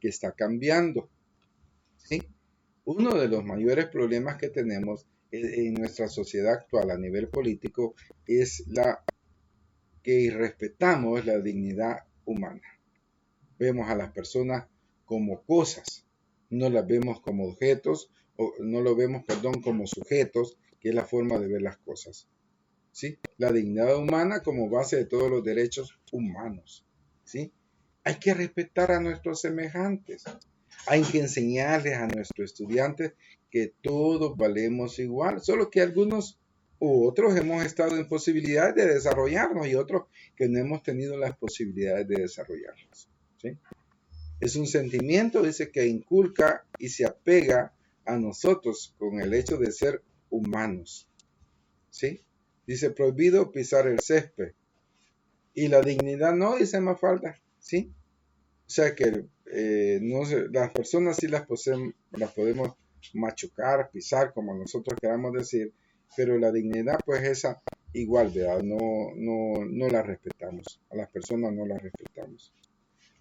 que está cambiando, ¿sí? Uno de los mayores problemas que tenemos en nuestra sociedad actual a nivel político es que irrespetamos la dignidad humana. Vemos a las personas como cosas, no las vemos como objetos, o no lo vemos, como sujetos, que es la forma de ver las cosas. ¿Sí? La dignidad humana como base de todos los derechos humanos. ¿Sí? Hay que respetar a nuestros semejantes. Hay que enseñarles a nuestros estudiantes que todos valemos igual, solo que algunos u otros hemos estado en posibilidades de desarrollarnos y otros que no hemos tenido las posibilidades de desarrollarnos. ¿Sí? Es un sentimiento, dice, que inculca y se apega a nosotros con el hecho de ser humanos. ¿Sí? Dice, prohibido pisar el césped. Y la dignidad no, dice Mafalda. ¿Sí? O sea que las personas sí las podemos machucar, pisar, como nosotros queramos decir, pero la dignidad, pues esa igual, ¿verdad? No la respetamos. A las personas no las respetamos.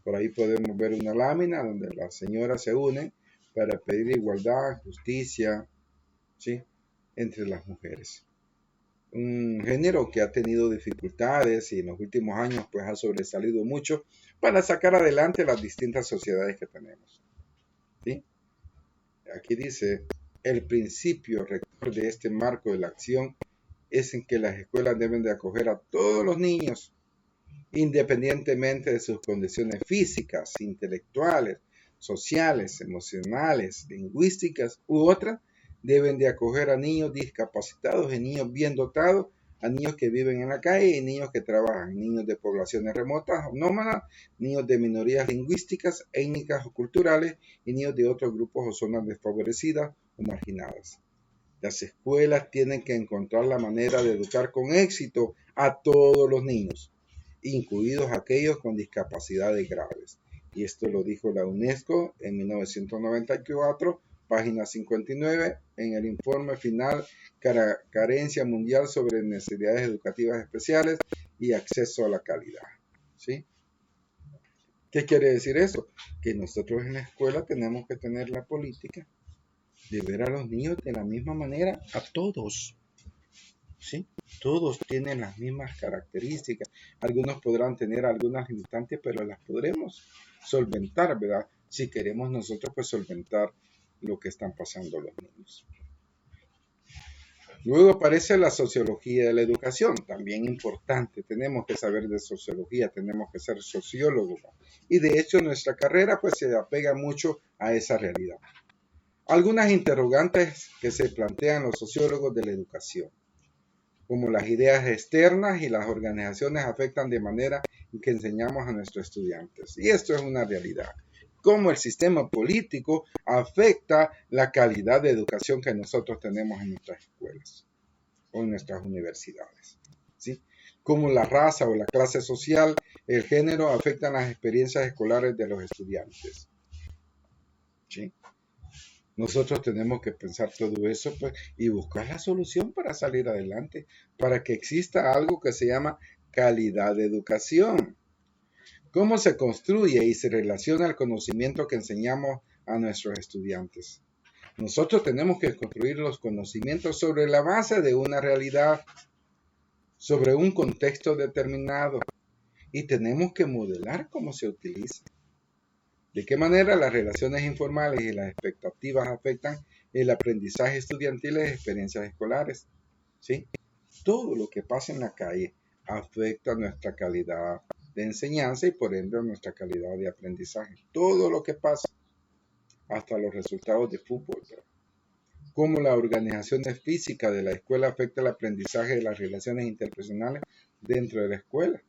Por ahí podemos ver una lámina donde las señoras se unen para pedir igualdad, justicia, ¿sí? Entre las mujeres. Un género que ha tenido dificultades y en los últimos años pues ha sobresalido mucho para sacar adelante las distintas sociedades que tenemos. ¿Sí? Aquí dice, el principio rector de este marco de la acción es en que las escuelas deben de acoger a todos los niños, independientemente de sus condiciones físicas, intelectuales, sociales, emocionales, lingüísticas u otras, deben de acoger a niños discapacitados y niños bien dotados, a niños que viven en la calle y niños que trabajan, niños de poblaciones remotas o nómadas, niños de minorías lingüísticas, étnicas o culturales y niños de otros grupos o zonas desfavorecidas o marginadas. Las escuelas tienen que encontrar la manera de educar con éxito a todos los niños, incluidos aquellos con discapacidades graves. Y esto lo dijo la UNESCO en 1994, página 59, en el informe final Carencia Mundial sobre Necesidades Educativas Especiales y Acceso a la Calidad. ¿Sí? ¿Qué quiere decir eso? Que nosotros en la escuela tenemos que tener la política de ver a los niños de la misma manera, a todos. ¿Sí? Todos tienen las mismas características. Algunos podrán tener algunas limitantes, pero las podremos solventar, ¿verdad? Si queremos nosotros pues solventar lo que están pasando los niños. Luego aparece la sociología de la educación, también importante. Tenemos que saber de sociología, tenemos que ser sociólogos. Y de hecho nuestra carrera pues se apega mucho a esa realidad. Algunas interrogantes que se plantean los sociólogos de la educación, como las ideas externas y las organizaciones afectan de manera que enseñamos a nuestros estudiantes. Y esto es una realidad. Cómo el sistema político afecta la calidad de educación que nosotros tenemos en nuestras escuelas o en nuestras universidades. ¿Sí? Cómo la raza o la clase social, el género afectan las experiencias escolares de los estudiantes. ¿Sí? Nosotros tenemos que pensar todo eso pues, y buscar la solución para salir adelante, para que exista algo que se llama calidad de educación. ¿Cómo se construye y se relaciona el conocimiento que enseñamos a nuestros estudiantes? Nosotros tenemos que construir los conocimientos sobre la base de una realidad, sobre un contexto determinado, y tenemos que modelar cómo se utiliza. ¿De qué manera las relaciones informales y las expectativas afectan el aprendizaje estudiantil y las experiencias escolares? ¿Sí? Todo lo que pasa en la calle afecta nuestra calidad de enseñanza y por ende nuestra calidad de aprendizaje. Todo lo que pasa, hasta los resultados de fútbol. Cómo la organización física de la escuela afecta el aprendizaje de las relaciones interpersonales dentro de la escuela.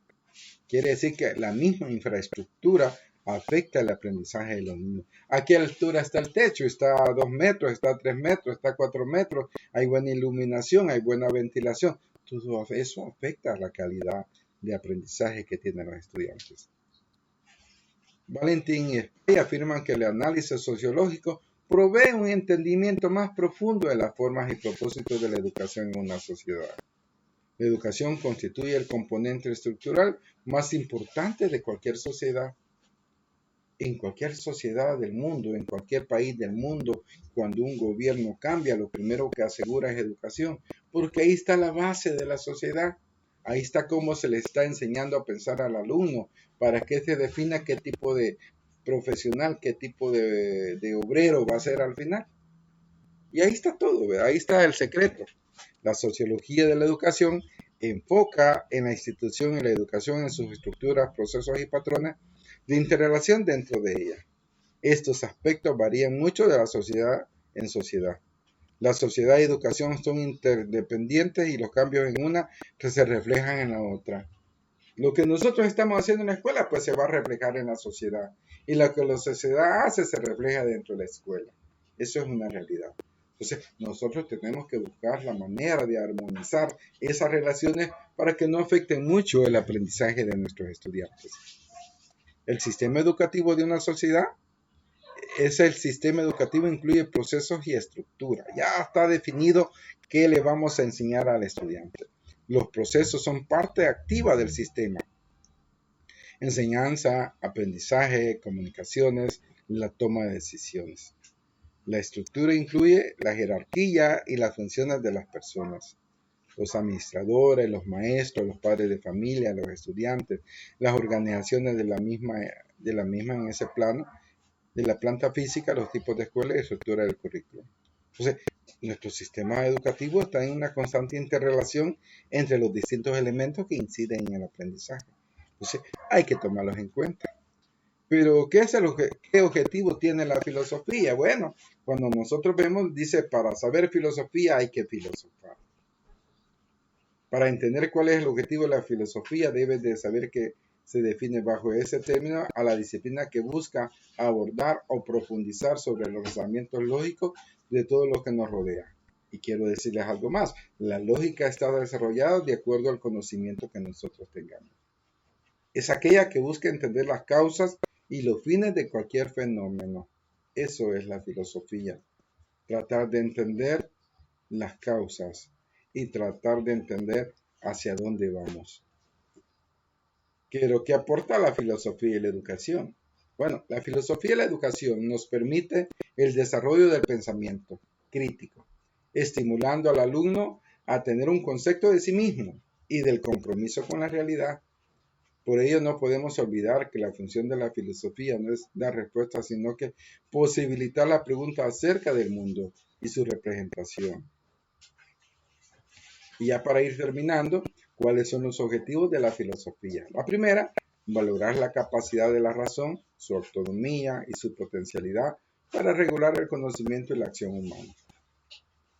Quiere decir que la misma infraestructura afecta el aprendizaje de los niños. ¿A qué altura está el techo? ¿Está a 2 metros? ¿Está a 3 metros? ¿Está a 4 metros? ¿Hay buena iluminación? ¿Hay buena ventilación? Todo eso afecta la calidad de aprendizaje que tienen los estudiantes. Valentín y Spey afirman que el análisis sociológico provee un entendimiento más profundo de las formas y propósitos de la educación en una sociedad. La educación constituye el componente estructural más importante de cualquier sociedad. En cualquier sociedad del mundo, en cualquier país del mundo, cuando un gobierno cambia, lo primero que asegura es educación, porque ahí está la base de la sociedad. Ahí está cómo se le está enseñando a pensar al alumno, para que se defina qué tipo de profesional, qué tipo de obrero va a ser al final. Y ahí está todo, ¿verdad? Ahí está el secreto. La sociología de la educación enfoca en la institución y la educación en sus estructuras, procesos y patrones de interrelación dentro de ella. Estos aspectos varían mucho de la sociedad en sociedad. La sociedad y educación son interdependientes y los cambios en una se reflejan en la otra. Lo que nosotros estamos haciendo en la escuela pues se va a reflejar en la sociedad y lo que la sociedad hace se refleja dentro de la escuela. Eso es una realidad. Entonces nosotros tenemos que buscar la manera de armonizar esas relaciones para que no afecten mucho el aprendizaje de nuestros estudiantes. El sistema educativo de una sociedad el sistema educativo incluye procesos y estructura. Ya está definido qué le vamos a enseñar al estudiante. Los procesos son parte activa del sistema. Enseñanza, aprendizaje, comunicaciones, la toma de decisiones. La estructura incluye la jerarquía y las funciones de las personas. Los administradores, los maestros, los padres de familia, los estudiantes, las organizaciones de la misma en ese plano, de la planta física, los tipos de escuela y estructura del currículo. Entonces, nuestro sistema educativo está en una constante interrelación entre los distintos elementos que inciden en el aprendizaje. Entonces, hay que tomarlos en cuenta. Pero, ¿qué objetivo tiene la filosofía? Bueno, cuando nosotros vemos, dice, para saber filosofía hay que filosofar. Para entender cuál es el objetivo de la filosofía, debes de saber que se define bajo ese término a la disciplina que busca abordar o profundizar sobre los razonamientos lógicos de todo lo que nos rodea. Y quiero decirles algo más, la lógica está desarrollada de acuerdo al conocimiento que nosotros tengamos. Es aquella que busca entender las causas y los fines de cualquier fenómeno. Eso es la filosofía. Tratar de entender las causas y tratar de entender hacia dónde vamos. Pero, ¿qué aporta la filosofía y la educación? Bueno, la filosofía y la educación nos permite el desarrollo del pensamiento crítico, estimulando al alumno a tener un concepto de sí mismo y del compromiso con la realidad. Por ello no podemos olvidar que la función de la filosofía no es dar respuestas, sino que posibilitar la pregunta acerca del mundo y su representación. Y ya para ir terminando, ¿cuáles son los objetivos de la filosofía? La primera, valorar la capacidad de la razón, su autonomía y su potencialidad para regular el conocimiento y la acción humana.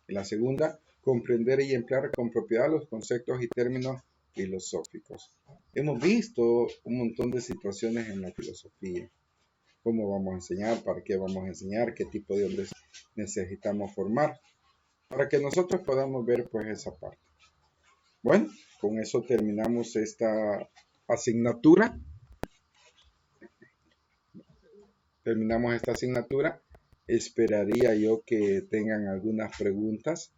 Y la segunda, comprender y emplear con propiedad los conceptos y términos filosóficos. Hemos visto un montón de situaciones en la filosofía. ¿Cómo vamos a enseñar? ¿Para qué vamos a enseñar? ¿Qué tipo de hombres necesitamos formar? Para que nosotros podamos ver pues esa parte. Bueno, con eso terminamos esta asignatura. Esperaría yo que tengan algunas preguntas,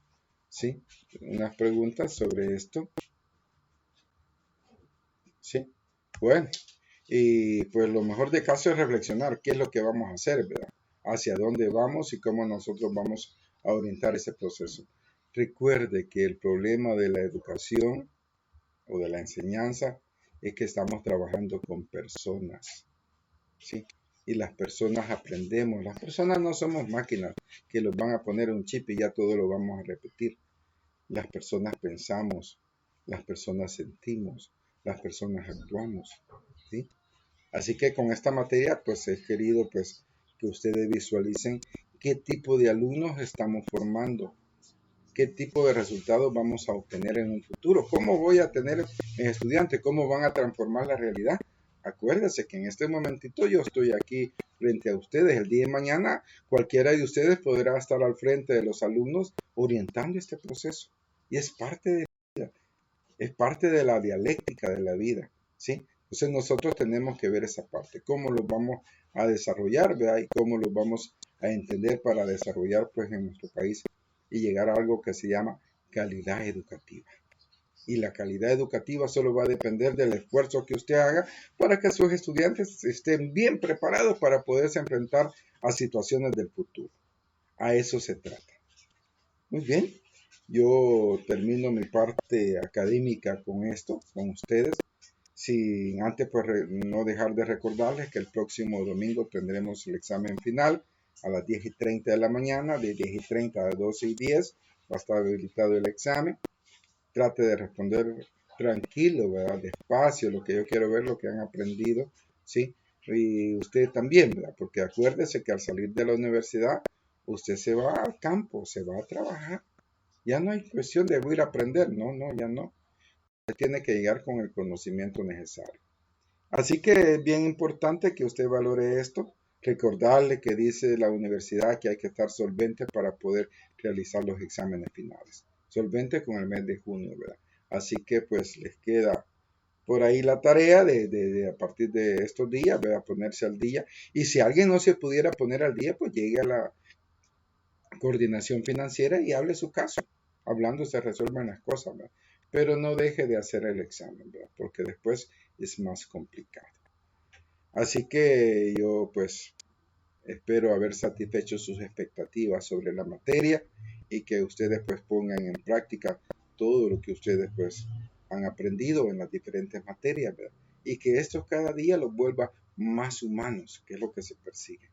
¿sí? Unas preguntas sobre esto. Sí. Bueno, y pues lo mejor de caso es reflexionar qué es lo que vamos a hacer, ¿verdad? Hacia dónde vamos y cómo nosotros vamos a orientar ese proceso. Recuerde que el problema de la educación o de la enseñanza es que estamos trabajando con personas, ¿sí? Y las personas aprendemos. Las personas no somos máquinas que los van a poner un chip y ya todo lo vamos a repetir. Las personas pensamos, las personas sentimos, las personas actuamos, ¿sí? Así que con esta materia, pues he querido pues que ustedes visualicen qué tipo de alumnos estamos formando, qué tipo de resultados vamos a obtener en un futuro, cómo voy a tener estudiantes, cómo van a transformar la realidad. Acuérdense que en este momentito yo estoy aquí frente a ustedes. El día de mañana cualquiera de ustedes podrá estar al frente de los alumnos orientando este proceso. Y es parte de la vida, es parte de la dialéctica de la vida, ¿sí? Entonces nosotros tenemos que ver esa parte, cómo lo vamos a desarrollar, ¿verdad? Y cómo lo vamos a entender para desarrollar pues en nuestro país y llegar a algo que se llama calidad educativa. Y la calidad educativa solo va a depender del esfuerzo que usted haga para que sus estudiantes estén bien preparados para poderse enfrentar a situaciones del futuro. A eso se trata. Muy bien, yo termino mi parte académica con esto, con ustedes, sin antes pues no dejar de recordarles que el próximo domingo tendremos el examen final a las 10:30 de la mañana, de 10:30 a 12:10 va a estar habilitado el examen. Trate de responder tranquilo, ¿verdad? Despacio, lo que yo quiero ver, lo que han aprendido, ¿sí? y usted también, ¿verdad? Porque acuérdese que al salir de la universidad, usted se va al campo, se va a trabajar. Ya no hay cuestión de voy a ir a aprender, no, no, ya no. Usted tiene que llegar con el conocimiento necesario. Así que es bien importante que usted valore esto, recordarle que dice la universidad que hay que estar solvente para poder realizar los exámenes finales. Solvente con el mes de junio, ¿verdad? Así que pues les queda por ahí la tarea de a partir de estos días, ¿verdad? Ponerse al día. Y si alguien no se pudiera poner al día, pues llegue a la coordinación financiera y hable su caso. Hablando se resuelven las cosas, ¿verdad? Pero no deje de hacer el examen, ¿verdad? Porque después es más complicado. Así que yo pues espero haber satisfecho sus expectativas sobre la materia y que ustedes pues pongan en práctica todo lo que ustedes pues han aprendido en las diferentes materias, ¿verdad? Y que esto cada día los vuelva más humanos, que es lo que se persigue.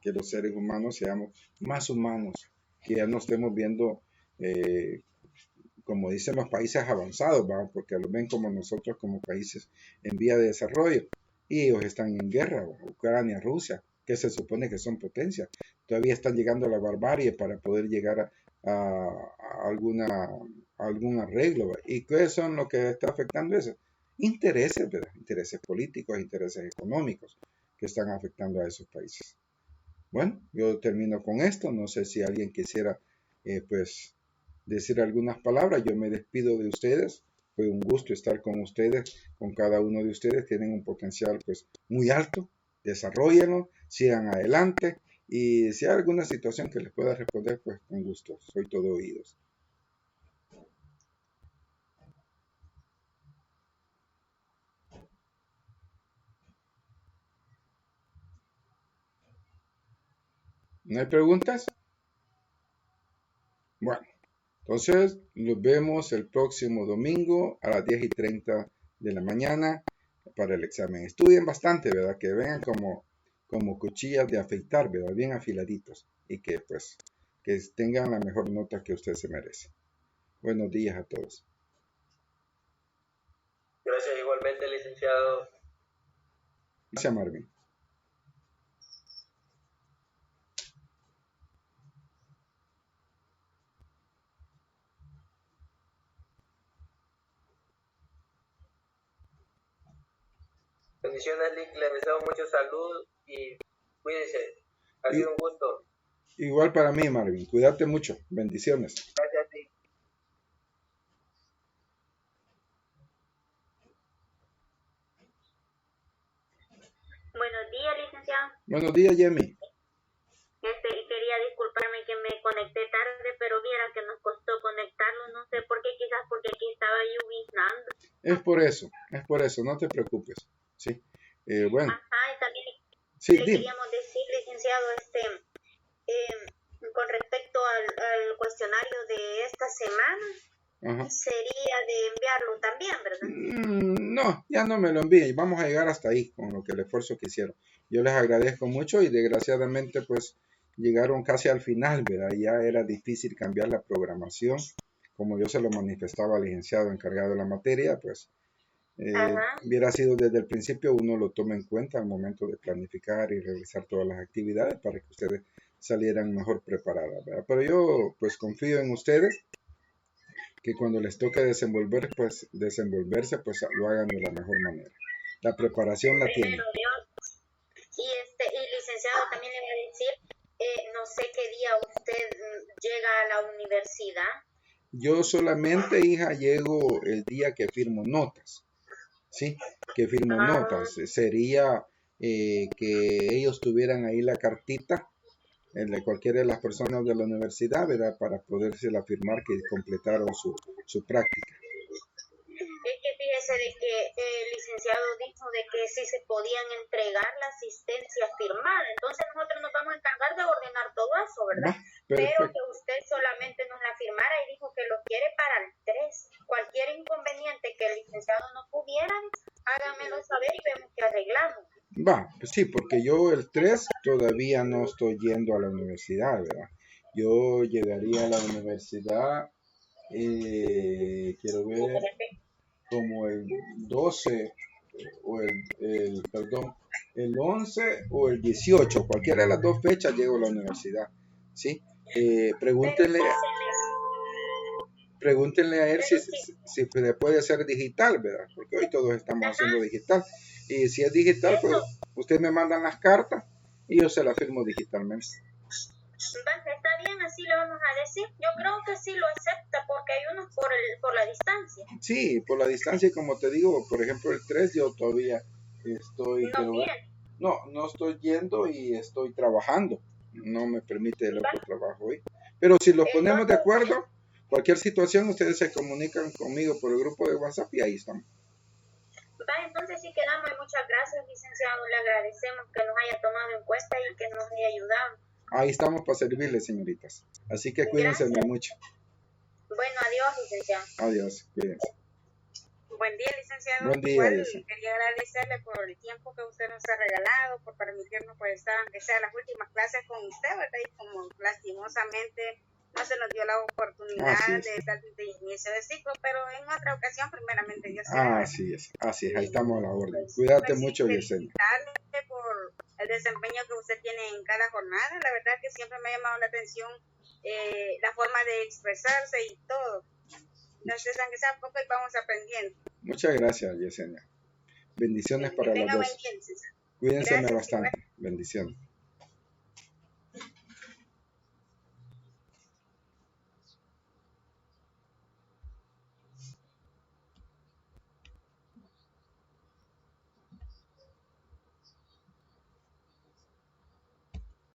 Que los seres humanos seamos más humanos, que ya no estemos viendo eh, como dicen los países avanzados, ¿va? Porque lo ven como nosotros como países en vía de desarrollo y ellos están en guerra, Ucrania, Rusia, que se supone que son potencias, todavía están llegando a la barbarie para poder llegar a algún arreglo, ¿va? ¿Y qué son lo que está afectando eso? Intereses, ¿verdad? Intereses políticos, intereses económicos que están afectando a esos países. Bueno, yo termino con esto, no sé si alguien quisiera pues decir algunas palabras. Yo me despido de ustedes. Fue un gusto estar con ustedes, con cada uno de ustedes. Tienen un potencial pues muy alto. Desarróllenlo, sigan adelante y si hay alguna situación que les pueda responder, pues con gusto. Soy todo oídos. ¿No hay preguntas? Bueno, entonces los vemos el próximo domingo a las 10:30 de la mañana para el examen. Estudien bastante, ¿verdad? Que vengan como cuchillas de afeitar, ¿verdad? Bien afiladitos y que pues que tengan la mejor nota que usted se merece. Buenos días a todos. Gracias igualmente, licenciado. Gracias, Marvin. Bendiciones, Lick. Les deseo mucho salud y cuídense. Ha sido un gusto. Igual para mí, Marvin. Cuídate mucho. Bendiciones. Gracias, Lick. Buenos días, licenciado. Buenos días, Yemi. Quería disculparme que me conecté tarde, pero viera que nos costó conectarnos, no sé por qué, quizás porque aquí estaba lloviznando. Es por eso, no te preocupes. Sí. Bueno. Ajá, y también sí, le queríamos decir, licenciado, con respecto al cuestionario de esta semana, Ajá. sería de enviarlo también, ¿verdad? No, ya no me lo envíen. Vamos a llegar hasta ahí con lo que el esfuerzo que hicieron. Yo les agradezco mucho y desgraciadamente pues llegaron casi al final, ¿verdad? Ya era difícil cambiar la programación. Como yo se lo manifestaba al licenciado encargado de la materia, pues hubiera sido desde el principio, uno lo toma en cuenta al momento de planificar y realizar todas las actividades para que ustedes salieran mejor preparadas, ¿verdad? Pero yo pues confío en ustedes que cuando les toque desenvolverse, pues lo hagan de la mejor manera. La preparación la tienen. Y licenciado, también le voy a decir, no sé qué día usted llega a la universidad. Yo solamente, hija, llego el día que firmo notas, ¿sí? Que firmo notas. Sería que ellos tuvieran ahí la cartita de cualquiera de las personas de la universidad, ¿verdad? Para podérsela firmar que completaron su práctica. Es que fíjese de que el licenciado dijo de que sí se podían entregar la asistencia firmada, entonces nosotros nos vamos a encargar de ordenar todo eso, ¿verdad? Pero que usted solamente nos la firmara y dijo que lo quiere para el 3. Cualquier inconveniente que el licenciado no pudiera, hágamelo saber y vemos que arreglamos. Pues sí, porque yo el 3 todavía no estoy yendo a la universidad, ¿verdad? Yo llegaría a la universidad, quiero ver, como el 12 o perdón, el 11 o el 18, cualquiera de las dos fechas llego a la universidad, ¿sí? Pregúntenle a él si se puede hacer digital, ¿verdad? Porque hoy todos estamos haciendo digital. Y si es digital, pues ustedes me mandan las cartas y yo se las firmo digitalmente. Está bien, así le vamos a decir. Yo creo que sí lo acepta porque hay unos por la distancia. Sí, por la distancia, como te digo, por ejemplo, el 3 yo todavía estoy... No estoy yendo y estoy trabajando. No me permite el otro trabajo hoy. Pero si lo ponemos de acuerdo, cualquier situación, ustedes se comunican conmigo por el grupo de WhatsApp y ahí estamos. Entonces sí quedamos y muchas gracias, licenciado. Le agradecemos que nos haya tomado en cuenta y que nos haya ayudado. Ahí estamos para servirles, señoritas. Así que cuídense mucho. Bueno, adiós, licenciado. Adiós, cuídense. Buen día, licenciado. Buen día, igual quería agradecerle por el tiempo que usted nos ha regalado, por permitirnos pues, estar, aunque sea las últimas clases con usted, ¿verdad? Y como lastimosamente no se nos dio la oportunidad de estar de inicio de ciclo, pero en otra ocasión, primeramente, Dios sea. Así es, ahí estamos a la orden. Pues, cuídate mucho, Yesenia. Por el desempeño que usted tiene en cada jornada, la verdad que siempre me ha llamado la atención la forma de expresarse y todo. Entonces, aunque sea poco, y vamos aprendiendo. Muchas gracias, Yesenia. Bendiciones para las dos. Cuídense bastante. Bendiciones.